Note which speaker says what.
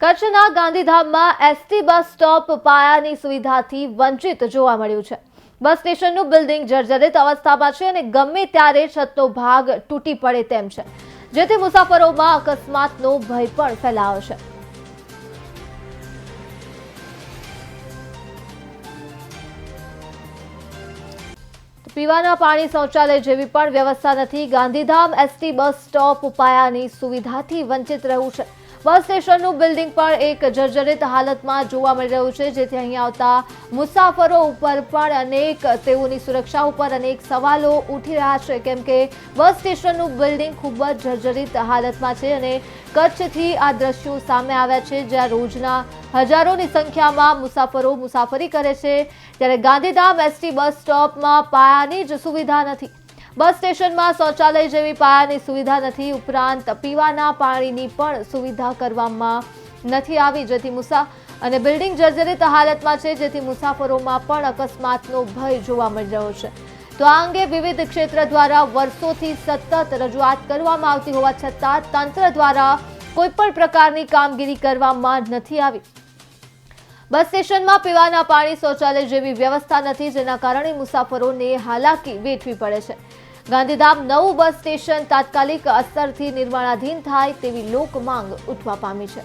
Speaker 1: કચ્છના ગાંધીધામમાં ST bus stop પાયાની સુવિધાથી વંચિત જોવા મળ્યું છે। બસ સ્ટેશનનું બિલ્ડિંગ જર્જરિત અવસ્થામાં છે અને ગમે ત્યારે છતનો ભાગ તૂટી પડે તેમ છે, જેથી મુસાફરોમાં અકસ્માતનો ભય પણ ફેલાયો છે। પીવાના પાણી, શૌચાલય જેવી પણ વ્યવસ્થા નથી। ગાંધીધામ એસટી બસ સ્ટોપ પાયાની સુવિધાથી વંચિત રહ્યું છે। બસ સ્ટેશનનું બિલ્ડિંગ પણ એક જર્જરિત હાલતમાં જોવા મળી રહ્યું છે, જેથી અહીં આવતા મુસાફરો ઉપર પણ તેઓની સુરક્ષા ઉપર અનેક સવાલો ઉઠી રહ્યા છે, કેમ કે બસ સ્ટેશનનું બિલ્ડિંગ ખૂબ જ જર્જરિત હાલતમાં છે અને કચ્છથી આ દ્રશ્યો સામે આવ્યા છે, જ્યાં રોજના હજારોની સંખ્યામાં મુસાફરો મુસાફરી કરે છે, ત્યારે ગાંધીધામ એસટી બસ સ્ટોપમાં પાયાની જ સુવિધા નથી। બસ સ્ટેશનમાં શૌચાલય જેવી પાયાની સુવિધા નથી, ઉપરાંત પીવાના પાણીની પણ સુવિધા કરવામાં નથી આવી, જેથી બિલ્ડિંગ જર્જરિત હાલતમાં છે, જેથી મુસાફરોમાં પણ અકસ્માતનો ભય જોવા મળી રહ્યો છે। તો આ અંગે વિવિધ ક્ષેત્ર દ્વારા વર્ષોથી સતત રજૂઆત કરવામાં આવતી હોવા છતાં તંત્ર દ્વારા કોઈ પણ પ્રકારની કામગીરી કરવામાં નથી આવી। બસ સ્ટેશનમાં પીવાના પાણી, શૌચાલય જેવી વ્યવસ્થા નથી, જેના કારણે મુસાફરોને હાલાકી વેઠવી પડે છે। ગાંધીધામ નવું બસ સ્ટેશન તાત્કાલિક અસરથી નિર્માણાધીન થાય તેવી લોક માંગ ઉઠવા પામી છે।